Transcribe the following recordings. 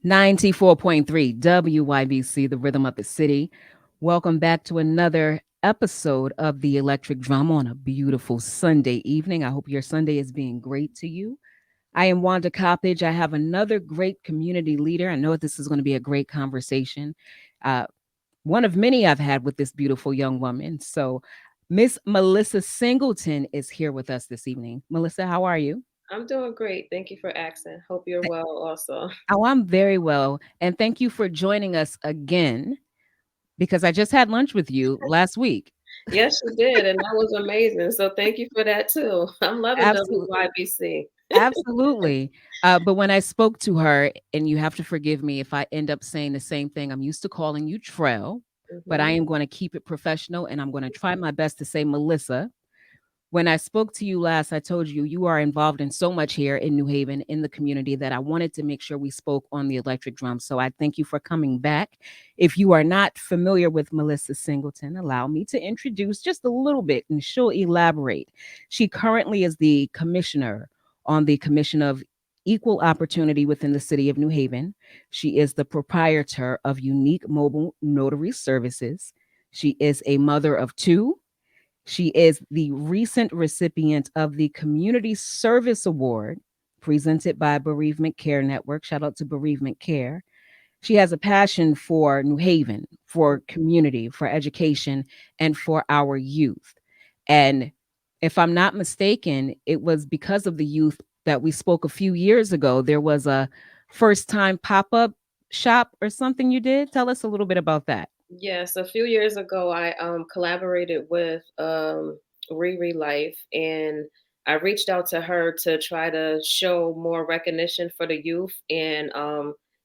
94.3 WYBC, the rhythm of the city. Welcome back to another episode of the Electric Drum on a beautiful Sunday evening. I hope your Sunday is being great to you. I am Wanda Coppage. I have another great community leader. I know this is going to be a great conversation. Uh, one of many I've had with this beautiful young woman. So, Miss Melissa Singleton is here with us this evening. Melissa, how are you? I'm doing great. Thank you for asking. Hope you're well also. Oh, I'm very well. And thank you for joining us again because I just had lunch with you last week. Yes, you did, and that was amazing. So thank you for that too. I'm loving Absolutely. WYBC. Absolutely. But when I spoke to her, and you have to forgive me if I end up saying the same thing, I'm used to calling you Trell, but I Hmm. am going to keep it professional and I'm going to try my best to say Melissa. When I spoke to you last, I told you you are involved in so much here in New Haven in the community that I wanted to make sure we spoke on the electric drum. So I thank you for coming back. If you are not familiar with Melissa Singleton, allow me to introduce just a little bit and she'll elaborate. She currently is the commissioner on the Commission of Equal Opportunity within the city of New Haven. She is the proprietor of Unique Mobile Notary Services. She is a mother of two. She is the recent recipient of the Community Service Award presented by Bereavement Care Network. Shout out to Bereavement Care. She has a passion for New Haven, for community, for education, and for our youth. And if I'm not mistaken, it was because of the youth that we spoke a few years ago. There was a first time pop up shop or something you did. Tell us a little bit about that. Yes, a few years ago, I collaborated with Riri Life, and I reached out to her to try to show more recognition for the youth. And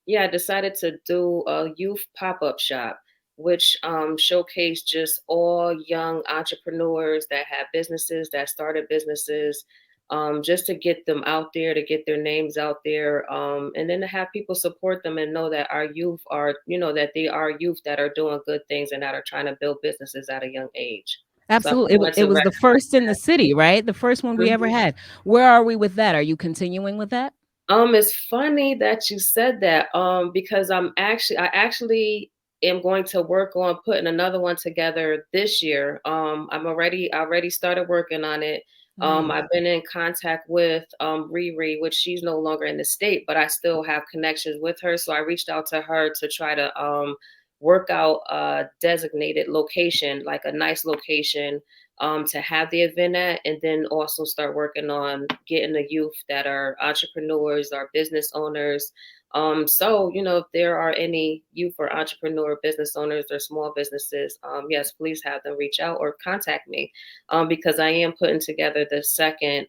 yeah, I decided to do a youth pop up shop, which showcased just all young entrepreneurs that have businesses, that started businesses. Just to get them out there, to get their names out there, and then to have people support them and know that our youth are, that they are youth that are doing good things and that are trying to build businesses at a young age. So I Absolutely. wanted It to was the recognize first in the city, right? The first one we ever that. had. Where are we with that? Are you continuing with that? It's funny that you said that, because I actually am going to work on putting another one together this year. I already started working on it. Nice. I've been in contact with Riri, which she's no longer in the state, but I still have connections with her. So I reached out to her to try to work out a designated location, like a nice location to have the event at, and then also start working on getting the youth that are entrepreneurs or business owners. So, if there are any youth or entrepreneur business owners or small businesses, yes, please have them reach out or contact me, because I am putting together the second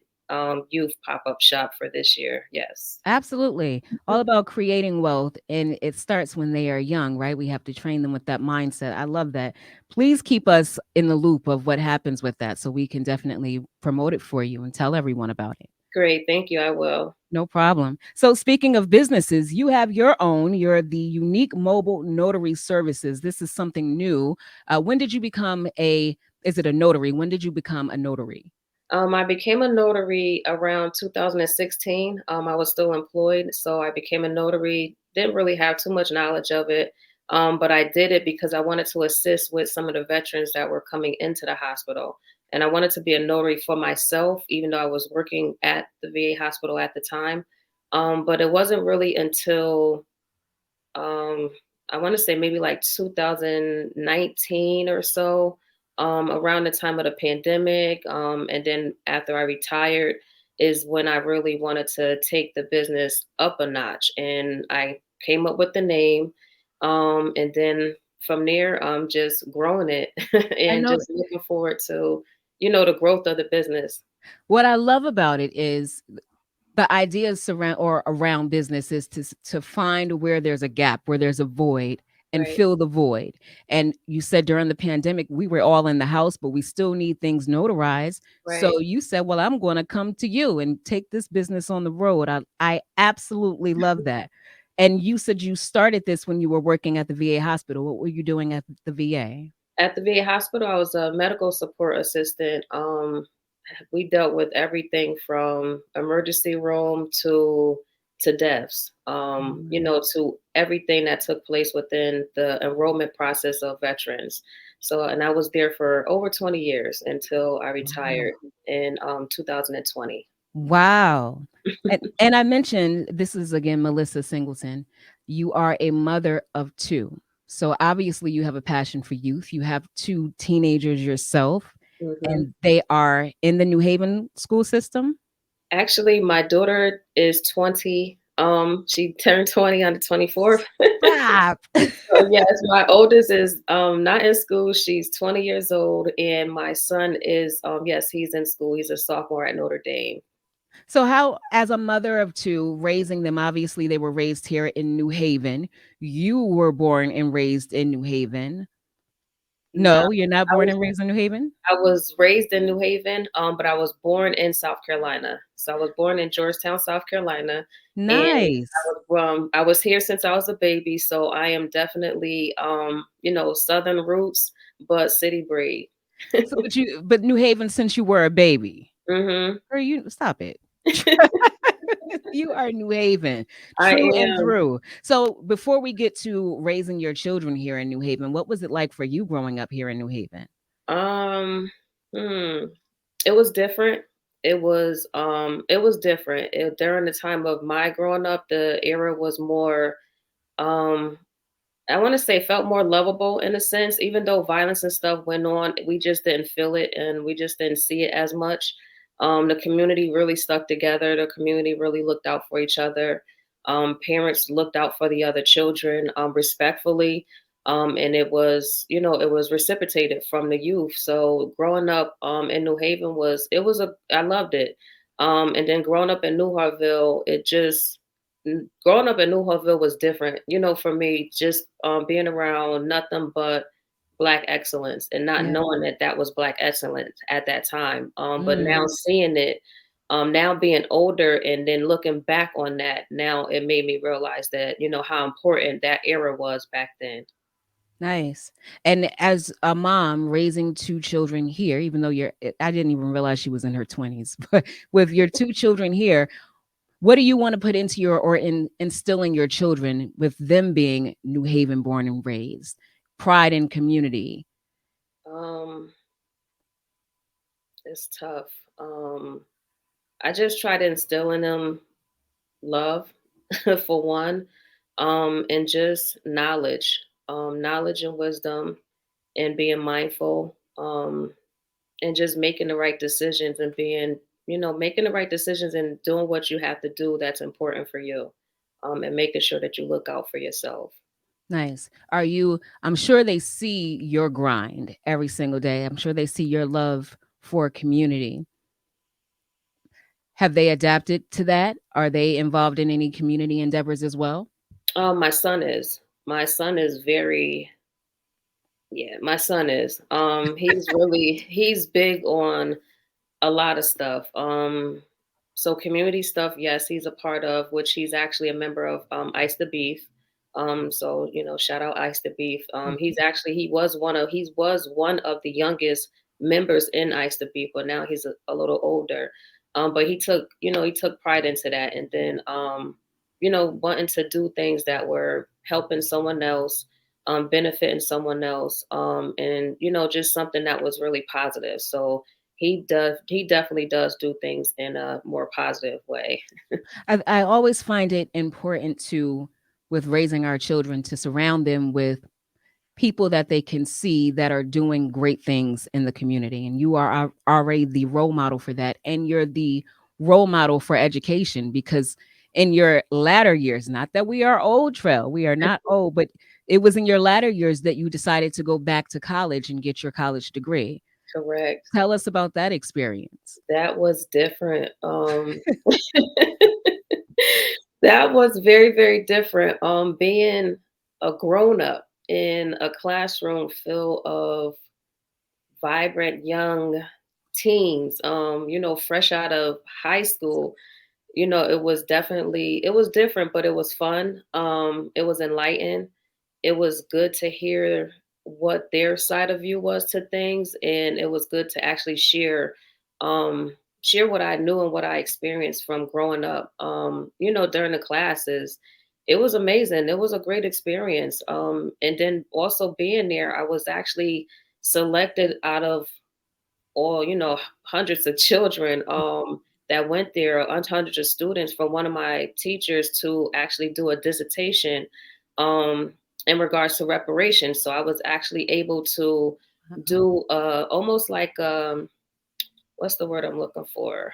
youth pop up shop for this year. Yes. Absolutely. All about creating wealth. And it starts when they are young, right? We have to train them with that mindset. I love that. Please keep us in the loop of what happens with that so we can definitely promote it for you and tell everyone about it. Great. Thank you. I will. No problem. So, speaking of businesses, you have your own. You're the Unique Mobile Notary Services. This is something new. When did you become a? Is it a notary? When did you become a notary? I became a notary around 2016. I was still employed, so I became a notary. Didn't really have too much knowledge of it, but I did it because I wanted to assist with some of the veterans that were coming into the hospital. And I wanted to be a notary for myself, even though I was working at the VA hospital at the time. But it wasn't really until um, I want to say maybe like 2019 or so, around the time of the pandemic. And then after I retired, is when I really wanted to take the business up a notch. And I came up with the name. And then from there, I'm just growing it I and know just looking forward to, the growth of the business. what I love about it is the ideas surround or around business is to find where there's a gap, where there's a void, and Right, fill the void. And you said during the pandemic we were all in the house, but we still need things notarized. right. So you said, "Well, I'm going to come to you and take this business on the road." I absolutely love that. And you said you started this when you were working at the VA hospital. What were you doing at the VA? At the VA hospital, I was a medical support assistant. We dealt with everything from emergency room to to deaths, Mm. to everything that took place within the enrollment process of veterans. So, and I was there for over 20 years until I Wow. retired in 2020. Wow. And I mentioned this is again Melissa Singleton. You are a mother of two. So obviously you have a passion for youth. You have two teenagers yourself, Hmm. and they are in the New Haven school system. Actually, my daughter is 20. She turned 20 on the 24th. Stop. So yes, my oldest is not in school. She's 20 years old, and my son is yes, he's in school. He's a sophomore at Notre Dame. So how, as a mother of two, raising them, obviously they were raised here in New Haven. You were born and raised in New Haven. No, No, you're not I born was and raised in New Haven? I was raised in New Haven, but I was born in South Carolina. So I was born in Georgetown, South Carolina, and Nice. I was here since I was a baby. So I am definitely Southern roots, but city bred. So, but New Haven since you were a baby. Hmm. Girl, you stop it. You are New Haven, I true and am. through. So, before we get to raising your children here in New Haven, what was it like for you growing up here in New Haven? Um, hmm. It was different. It was different. During the time of my growing up, the era was more um I want to say felt more lovable in a sense, even though violence and stuff went on, we just didn't feel it and we just didn't see it as much. The community really stuck together. The community really looked out for each other. Parents looked out for the other children respectfully. And it was reciprocated from the youth. So growing up in New Haven I loved it. And then growing up in New Hartville, growing up in New Hartville was different, for me, just being around nothing but Black excellence and not Yeah. knowing that that was Black excellence at that time. But Mm, now seeing it, now being older and then looking back on that, now it made me realize that, how important that era was back then. nice. And as a mom raising two children here, even though I didn't even realize she was in her 20s, but with your two children here, what do you want to put into instilling your children with them being New Haven born and raised? Pride in community. Um, it's tough. Um, I just try to instill in them love for one, and just knowledge and wisdom, and being mindful, and just making the right decisions and making the right decisions and doing what you have to do that's important for you, and making sure that you look out for yourself. Nice. I'm sure they see your grind every single day. I'm sure they see your love for community. Have they adapted to that? Are they involved in any community endeavors as well? My son is very, yeah, my son is, he's big on a lot of stuff. So community stuff, yes, he's a part of, which he's actually a member of Ice the Beef. So shout out Ice the Beef. He was one of the youngest members in Ice the Beef, but now he's a little older. But he took pride into that, and then wanting to do things that were helping someone else, benefiting someone else, and just something that was really positive. So he definitely does do things in a more positive way. I always find it important with raising our children, to surround them with people that they can see that are doing great things in the community. And you are already the role model for that. And you're the role model for education, because in your latter years, not that we are old, Trail, we are not old, but it was in your latter years that you decided to go back to college and get your college degree. Correct. Tell us about that experience. That was different. That was very, very different. Being a grown up in a classroom full of vibrant young teens, fresh out of high school. It was different, but it was fun. It was enlightening. It was good to hear what their side of view was to things, and it was good to actually share, um, share what I knew and what I experienced from growing up. During the classes, it was amazing. It was a great experience. And then also being there, I was actually selected out of all, hundreds of children that went there, hundreds of students, for one of my teachers to actually do a dissertation um, in regards to reparations. So I was actually able to Uh-huh. do almost like what's the word I'm looking for?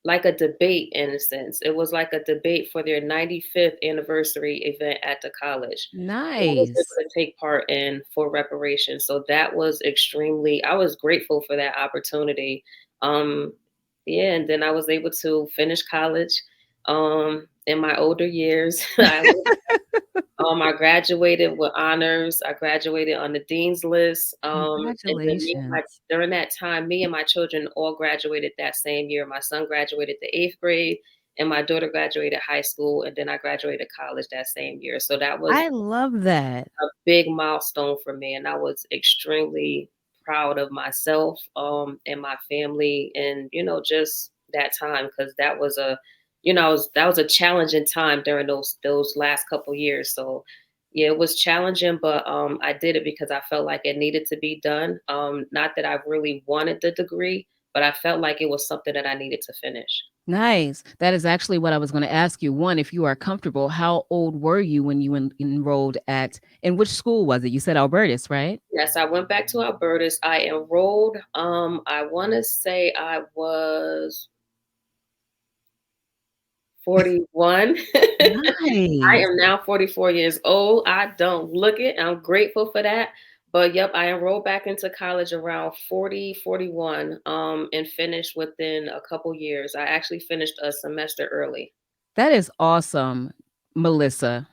Like a debate in a sense. It was like a debate for their 95th anniversary event at the college. And I was able Nice. to take part in for reparations. So that was I was grateful for that opportunity. Um, yeah, and then I was able to finish college in my older years. I graduated with honors. I graduated on the dean's list. And then Congratulations. during that time, me and my children all graduated that same year. My son graduated the eighth grade, and my daughter graduated high school, and then I graduated college that same year. So that was I love that. a big milestone for me, and I was extremely proud of myself and my family, and just that time, because that was that was a challenging time during those last couple years. So yeah, it was challenging, but I did it because I felt like it needed to be done. Not that I really wanted the degree, but I felt like it was something that I needed to finish. Nice. That is actually what I was gonna ask you. One, if you are comfortable, how old were you when you enrolled at in which school was it? You said Albertus, right? Yes, I went back to Albertus. I enrolled. I want to say I was 41. I Nice. am now 44 years old. I don't look it. I'm grateful for that. But yep, I enrolled back into college around 40, 41, and finished within a couple years. I actually finished a semester early. That is awesome, Melissa.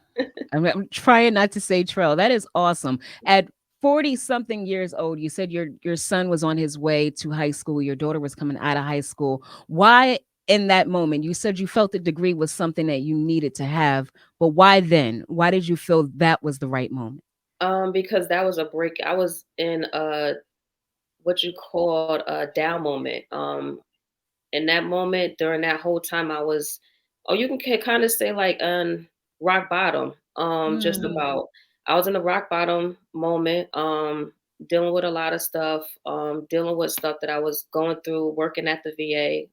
I'm trying not to say Trell. That is awesome. At 40 something years old, you said your son was on his way to high school, your daughter was coming out of high school. Why in that moment? You said you felt the degree was something that you needed to have, but why then? Why did you feel that was the right moment? Because that was a break. I was in what you called a down moment. In that moment, during that whole time, I was, oh, you can kind of say like rock bottom. Just Mm, about, I was in a rock bottom moment, dealing with a lot of stuff, dealing with stuff that I was going through, working at the VA.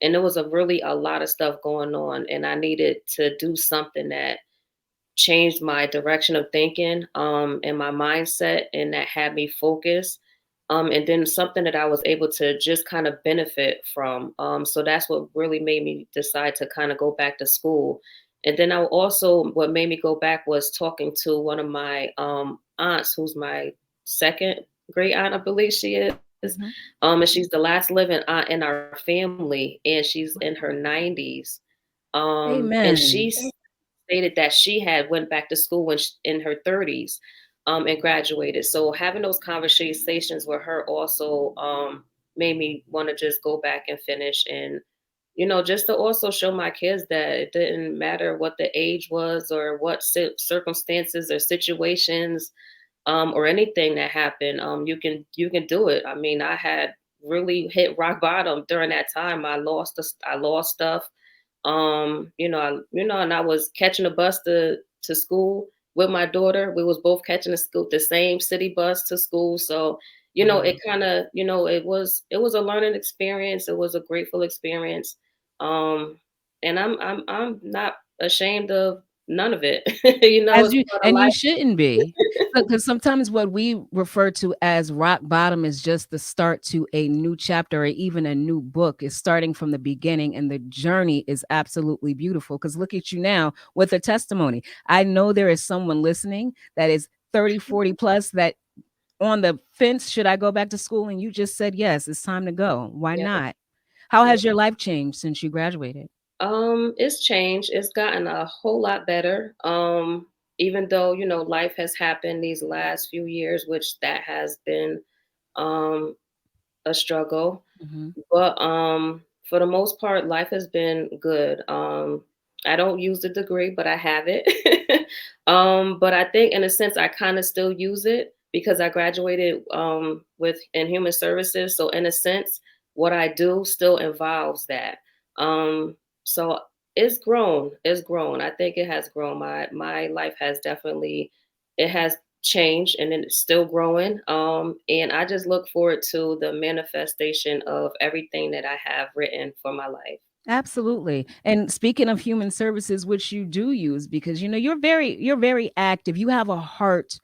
And there was a lot of stuff going on, and I needed to do something that changed my direction of thinking and my mindset, and that had me focused, and then something that I was able to just kind of benefit from. So that's what really made me decide to kind of go back to school. And then what made me go back was talking to one of my aunts, who's my second great aunt, I believe she is. mhm. And she's the last living aunt in our family, and she's in her 90s. And she Amen. stated that she had went back to school in her 30s, and graduated. So having those conversations with her also made me want to just go back and finish, and just to also show my kids that it didn't matter what the age was, or what circumstances or situations, or anything that happened. You can do it. I mean, I had really hit rock bottom during that time. I lost stuff. And I was catching a bus to school with my daughter. We was both catching the same city bus to school. So, Wow. it kind of, it was a learning experience. It was a grateful experience. Um, and I'm not ashamed of none of it. As It's you part of and life. you shouldn't be. Because sometimes what we refer to as rock bottom is just the start to a new chapter or even a new book. Is starting from the beginning, and the journey is absolutely beautiful. Because look at you now with a testimony. I know there is someone listening that is 30, 40 plus that on the fence, should I go back to school? And you just said, yes, it's time to go. Why Yeah. not? How has your life changed since you graduated? It's changed. It's gotten a whole lot better. Even though, life has happened these last few years, which that has been um a struggle. Mhm. But for the most part, life has been good. I don't use the degree, but I have it. But I think in a sense I kind of still use it because I graduated with in human services. So in a sense, what I do still involves that. So it's grown. I think it has grown. My life has definitely, it has changed, and then it's still growing. And I just look forward to the manifestation of everything that I have written for my life. Absolutely. And speaking of human services, which you do use, because you're very active. You have a heart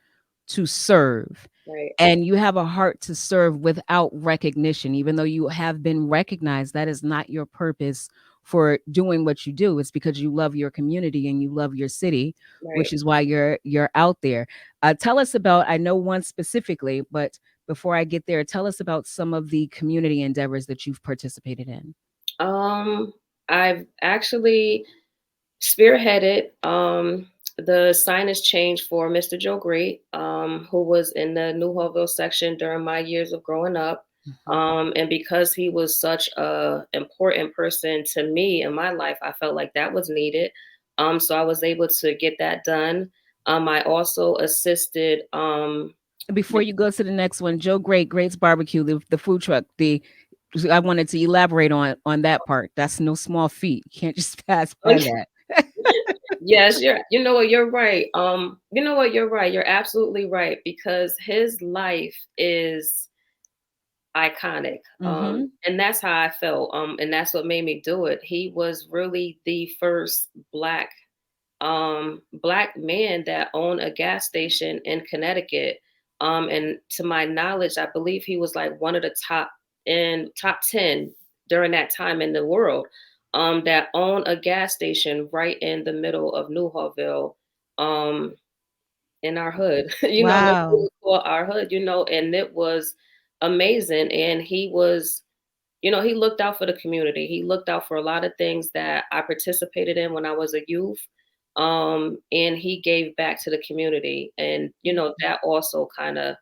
to serve. Right. And you have a heart to serve without recognition, even though you have been recognized. That is not your purpose for doing what you do. It's because you love your community and you love your city, which Right. is why you're out there. Tell us about, I know one specifically, but before I get there, tell us about some of the community endeavors that you've participated in. Um, I've actually spearheaded the signage change for Mr. Joe Great, who was in the New Harville section during my years of growing up. Mhm. And because he was such a important person to me in my life, I felt like that was needed. So I was able to get that done. I also assisted. Before you go to the next one, Joe Great's Barbecue, the food truck, the I wanted to elaborate on that part. That's no small feat. You can't just pass by that. Yes, you know what, you're right. You know what, you're right. You're absolutely right, because his life is iconic. Mhm. And that's how I felt. And that's what made me do it. He was really the first black man that owned a gas station in Connecticut. And to my knowledge, I believe he was like one of the top 10 during that time in the world, that owned a gas station right in the middle of New Harville, um, in our hood. That's what Wow. we call our hood, and it was amazing. And he was, he looked out for the community. He looked out for a lot of things that I participated in when I was a youth. And he gave back to the community. And, that also kind of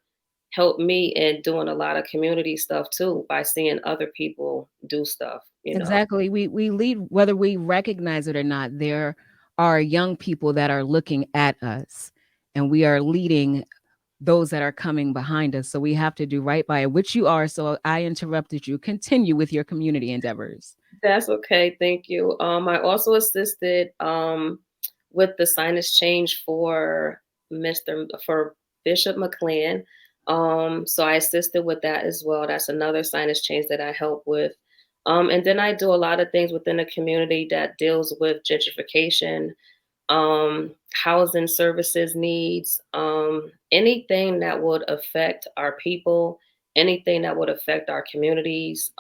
helped me in doing a lot of community stuff too, by seeing other people do stuff. Exactly. We lead whether we recognize it or not. There are young people that are looking at us, and we are leading those that are coming behind us. So we have to do right by it, which you are. So I interrupted you. Continue with your community endeavors. That's okay. Thank you. I also assisted with the signage change for Bishop McLean. So I assisted with that as well. That's another signage change that I help with. And then I do a lot of things within the community that deals with gentrification, housing services needs, anything that would affect our people, anything that would affect our communities,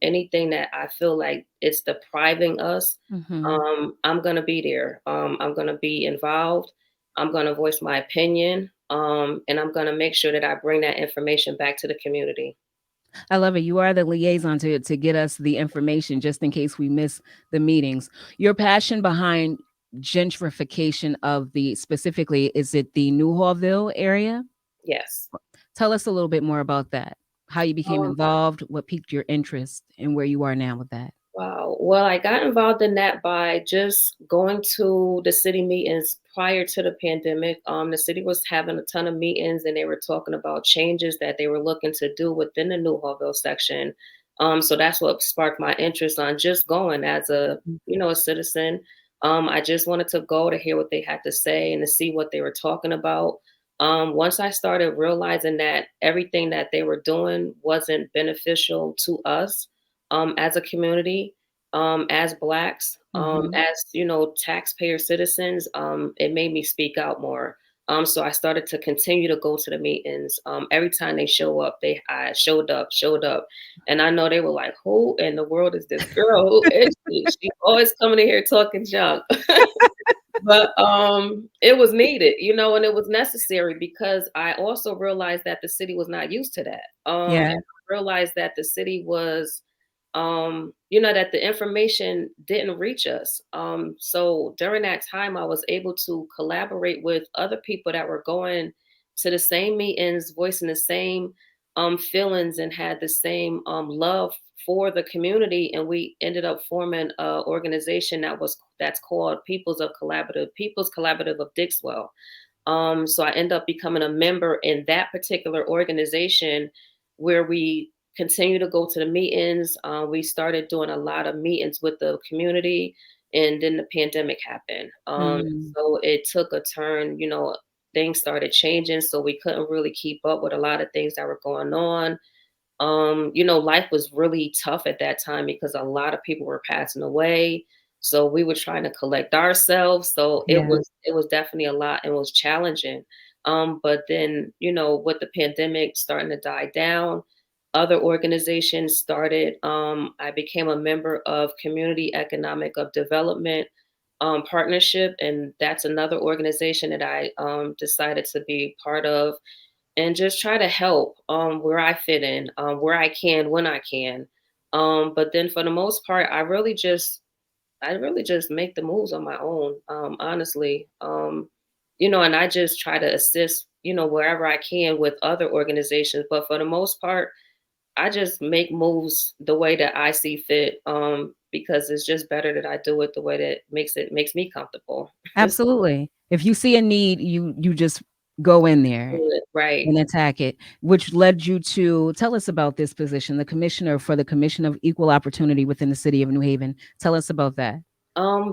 anything that I feel like it's depriving us. Mhm. I'm gonna be there. I'm gonna be involved. I'm gonna voice my opinion, and I'm gonna make sure that I bring that information back to the community. I love it. You are the liaison to get us the information just in case we miss the meetings. Your passion behind gentrification of the specifically, is it the New Hallville area? Yes. Tell us a little bit more about that. How you became Um, involved, what piqued your interest, and where you are now with that. Wow. Well, I got involved in that by just going to the city meetings prior to the pandemic. The city was having a ton of meetings, and they were talking about changes that they were looking to do within the New Harville section. So that's what sparked my interest on just going as a citizen. I just wanted to go to hear what they had to say and to see what they were talking about. Once I started realizing that everything that they were doing wasn't beneficial to us, as a community, as blacks, Mhm. as taxpayer citizens, it made me speak out more. So I started to continue to go to the meetings. Every time they show up, I showed up, and I know they were like, "Who in the world is this girl? Who is she? She's always coming in here talking junk." But it was needed, and it was necessary, because I also realized that the city was not used to that. And Yeah. I realized that the city was, that the information didn't reach us. So during that time, I was able to collaborate with other people that were going to the same meetings, voicing the same feelings, and had the same love for the community. And we ended up forming an organization that's called People's Collaborative of Dixwell. So I ended up becoming a member in that particular organization, where we continue to go to the meetings. We started doing a lot of meetings with the community, and then the pandemic happened. Mm, So it took a turn. Things started changing, so we couldn't really keep up with a lot of things that were going on. Life was really tough at that time because a lot of people were passing away. So we were trying to collect ourselves. So it yeah. was definitely a lot and was challenging. But then, with the pandemic starting to die down, other organizations started. I became a member of Community Economic of Development Partnership, and that's another organization that I decided to be part of and just try to help where I fit in, where I can, when I can. But then for the most part, I really just make the moves on my own, honestly. And I just try to assist, wherever I can with other organizations. But for the most part, I just make moves the way that I see fit, because it's just better that I do it the way that makes me comfortable. Absolutely. If you see a need, you just go in there Right. and attack it, which led you to tell us about this position, the commissioner for the Commission of Equal Opportunity within the city of New Haven. Tell us about that.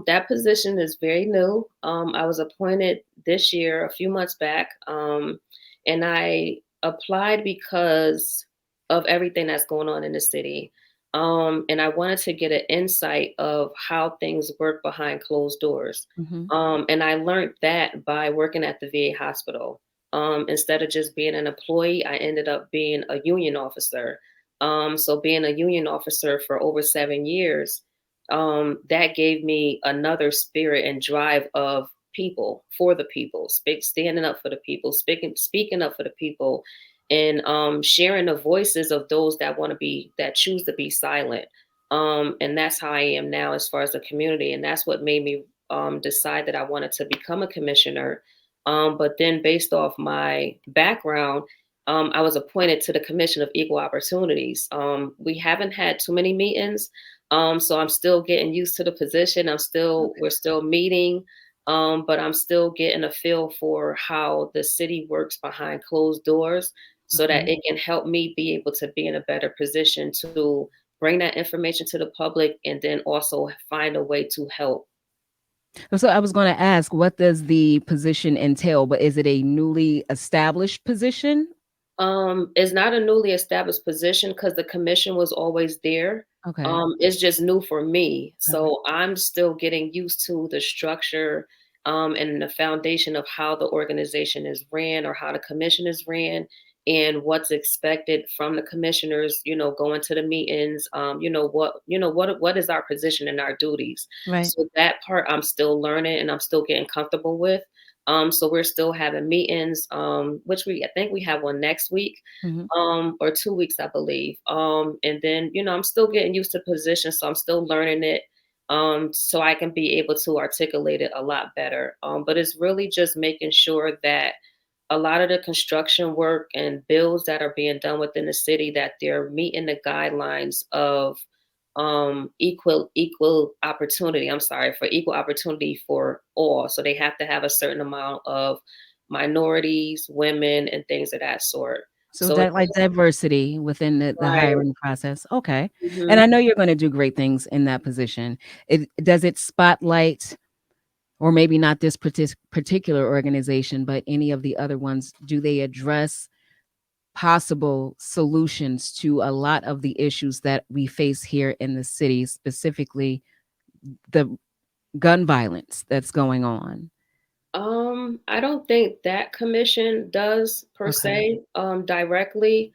That position is very new. I was appointed this year, a few months back, and I applied because of everything that's going on in the city. And I wanted to get an insight of how things work behind closed doors. Mhm. And I learned that by working at the VA hospital. Instead of just being an employee, I ended up being a union officer. So being a union officer for over 7 years, that gave me another spirit and drive of people for the people, standing up for the people, speaking up for the people, and sharing the voices of those that choose to be silent. And that's how I am now as far as the community, and that's what made me decide that I wanted to become a commissioner. But then, based off my background, I was appointed to the Commission of Equal Opportunities. We haven't had too many meetings, so I'm still getting used to the position. We're still meeting, but I'm still getting a feel for how the city works behind closed doors so that Okay. it can help me be able to be in a better position to bring that information to the public and then also find a way to help. So I was gonna ask, what does the position entail? But is it a newly established position? It's not a newly established position because the commission was always there. Okay. It's just new for me. Okay. So I'm still getting used to the structure, and the foundation of how the organization is ran or how the commission is ran and what's expected from the commissioners, going to the meetings, what is our position and our duties. Right. So that part I'm still learning and I'm still getting comfortable with. So we're still having meetings, which I think we have one next week, Mhm. or 2 weeks, I believe. And then, I'm still getting used to position, so I'm still learning it, so I can be able to articulate it a lot better. But it's really just making sure that a lot of the construction work and bills that are being done within the city, that they're meeting the guidelines of equal opportunity. I'm sorry, for equal opportunity for all. So they have to have a certain amount of minorities, women, and things of that sort. So So it's that like diversity within the right. hiring process. Okay. And Hmm. I know you're gonna do great things in that position. Does it spotlight, or maybe not this particular organization, but any of the other ones, do they address possible solutions to a lot of the issues that we face here in the city, specifically the gun violence that's going on? I don't think that commission does per Okay. se, directly.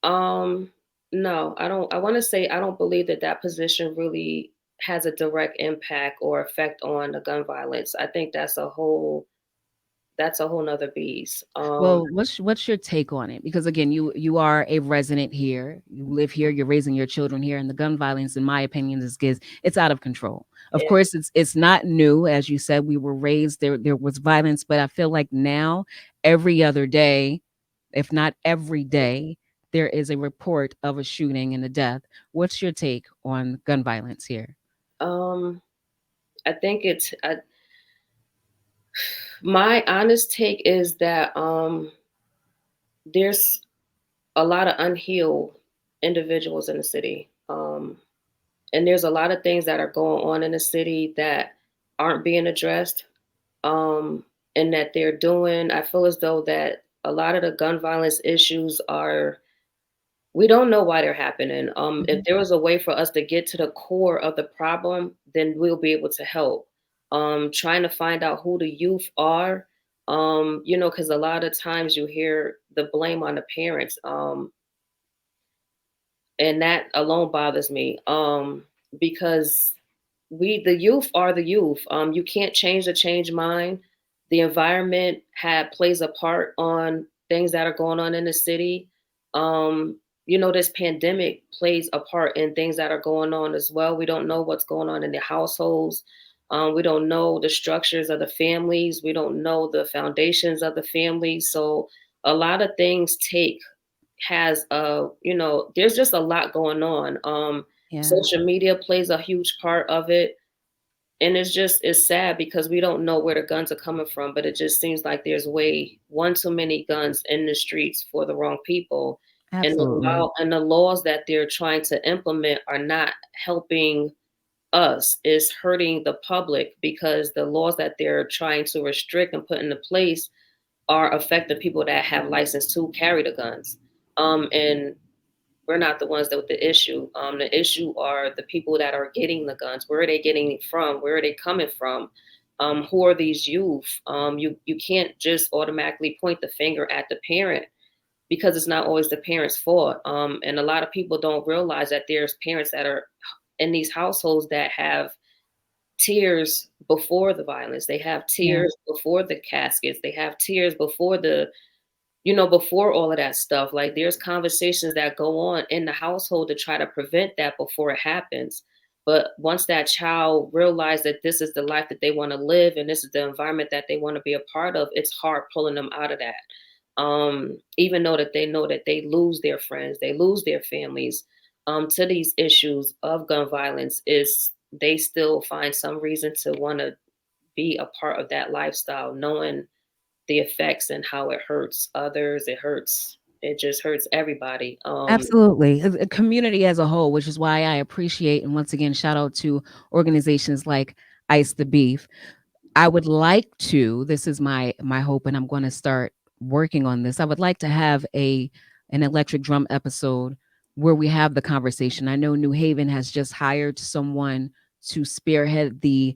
Um, no, I don't. I want to say I don't believe that position really has a direct impact or effect on the gun violence. I think that's a whole nother beast. Well, what's your take on it? Because again, you are a resident here. You live here, you're raising your children here, and the gun violence, in my opinion, it's out of control. Of Yeah. course, it's not new. As you said, we were raised there was violence, but I feel like now every other day, if not every day, there is a report of a shooting and a death. What's your take on gun violence here? Um, I think my honest take is that there's a lot of unhealed. individuals in the city. And there's a lot of things that are going on in the city that aren't being addressed, um, and that they're doing. I feel as though that a lot of the gun violence issues are, we don't know why they're happening. If Mhm. there was a way for us to get to the core of the problem, then we'll be able to help. Trying to find out who the youth are, because a lot of times you hear the blame on the parents. And that alone bothers me, because the youth are the youth. You can't change the change mind. The environment plays a part on things that are going on in the city. um this pandemic plays a part in things that are going on as well. We don't know what's going on in the households. We don't know the structures of the families. We don't know the foundations of the families. So a lot of things take has there's just a lot going on. Yeah, Social media plays a huge part of it, and it's sad because we don't know where the guns are coming from, but it just seems like there's way one too many guns in the streets for the wrong people. And absolutely. the laws that they're trying to implement are not helping us, is hurting the public, because the laws that they're trying to restrict and put into place are affecting people that have license to carry the guns. And we're not the ones that with the issue. The issue are the people that are getting the guns. Where are they getting it from? Where are they coming from? Who are these youth? You can't just automatically point the finger at the parent, because it's not always the parent's fault. And a lot of people don't realize that there's parents that are in these households that have tears before the violence. They have Yeah. tears before the caskets. They have tears before before all of that stuff. Like, there's conversations that go on in the household to try to prevent that before it happens. But once that child realizes that this is the life that they want to live and this is the environment that they want to be a part of, it's hard pulling them out of that. Even though that they know that they lose their friends, they lose their families, to these issues of gun violence, is they still find some reason to want to be a part of that lifestyle, knowing the effects and how it hurts others. It just hurts everybody. Absolutely. A community as a whole, which is why I appreciate, and once again, shout out to organizations like Ice the Beef. I would like to, this is my hope, and I'm going to start working on this. I would like to have an electric drum episode where we have the conversation. I know New Haven has just hired someone to spearhead the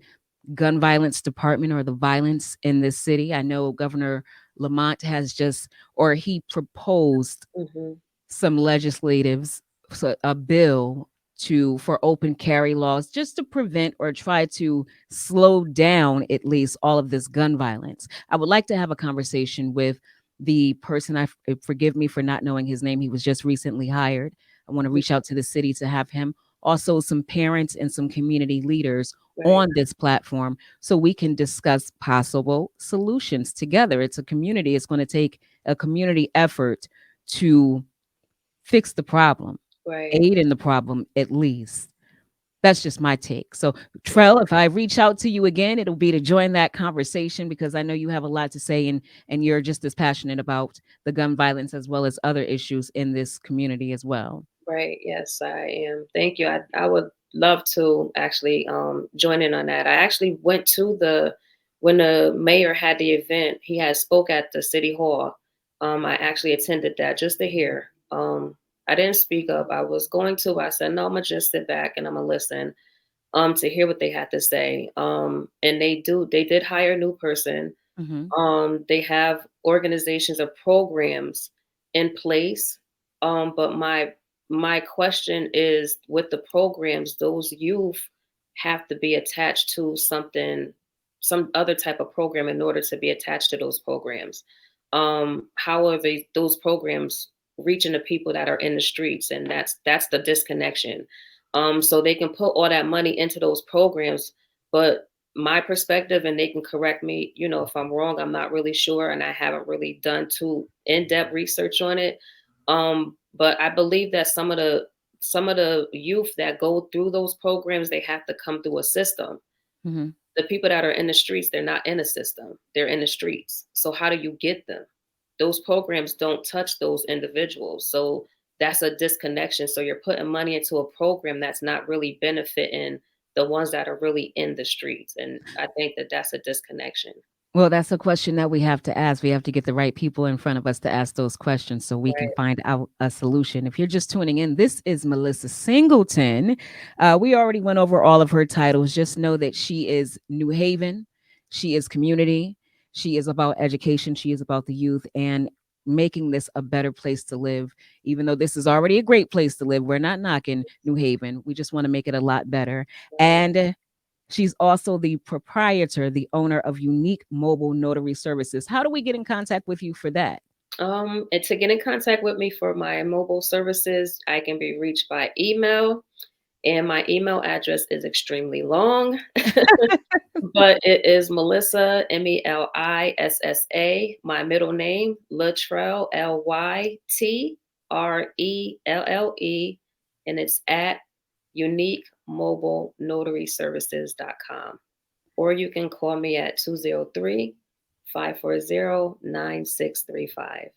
gun violence department or the violence in this city. I know Governor Lamont has just, or he proposed Hmm. some legislatives, so a bill to for open carry laws, just to prevent or try to slow down at least all of this gun violence. I would like to have a conversation with the person. Forgive me for not knowing his name. He was just recently hired. I want to reach out to the city to have him, also some parents and some community leaders Right, on this platform so we can discuss possible solutions together. It's a community. It's going to take a community effort to fix the problem, right, aid in the problem at least. That's just my take. So, Trell, if I reach out to you again, it'll be to join that conversation because I know you have a lot to say and you're just as passionate about the gun violence as well as other issues in this community as well. right. Yes, I am. Thank you. I would love to actually join in on that. I actually went to the when the mayor had the event. He had spoke at the city hall. I actually attended that just to hear. I didn't speak up. I was going to. I said no. I'm gonna just sit back and I'm gonna listen. To hear what they had to say. And they did hire a new person. Mhm. They have organizations or programs in place. But my question is, with the programs, those youth have to be attached to something, some other type of program in order to be attached to those programs. However, those programs reaching the people that are in the streets, and that's the disconnection. So they can put all that money into those programs, but my perspective, and they can correct me, if I'm wrong. I'm not really sure, and I haven't really done too in-depth research on it. But I believe that some of the youth that go through those programs, they have to come through a system. Mhm. The people that are in the streets, they're not in a system. They're in the streets. So how do you get them? Those programs don't touch those individuals. So that's a disconnection. So you're putting money into a program that's not really benefiting the ones that are really in the streets. And I think that that's a disconnection. Well, that's a question that we have to ask. We have to get the right people in front of us to ask those questions so we can Right. find out a solution. If you're just tuning in, this is Melissa Singleton. We already went over all of her titles. Just know that she is New Haven, she is community, she is about education, she is about the youth, and making this a better place to live. Even though this is already a great place to live, we're not knocking New Haven. We just want to make it a lot better. Right. And she's also the proprietor, the owner of Unique Mobile Notary Services. How do we get in contact with you for that? And to get in contact with me for my mobile services, I can be reached by email, and my email address is extremely long, but it is Melissa, Melissa, my middle name, Lytrell, Lyttrelle, and it's at uniquemobilenotaryservices.com. Or you can call me at 203-540-9635.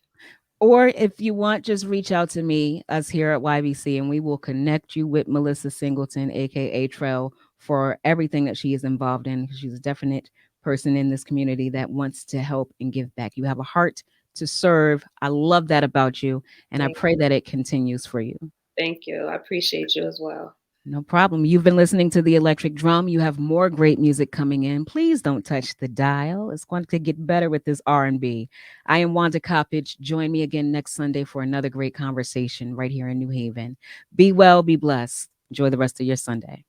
Or if you want, just reach out to me, us here at YBC, and we will connect you with Melissa Singleton, aka Trell, for everything that she is involved in. She's a definite person in this community that wants to help and give back. You have a heart to serve. I love that about you, and I Thank pray you. that it continues for you. Thank you. I appreciate you as well. No problem. You've been listening to the Electric Drum. You have more great music coming in. Please don't touch the dial. It's going to get better with this R&B. I am Wanda Coppage. Join me again next Sunday for another great conversation right here in New Haven. Be well, be blessed. Enjoy the rest of your Sunday.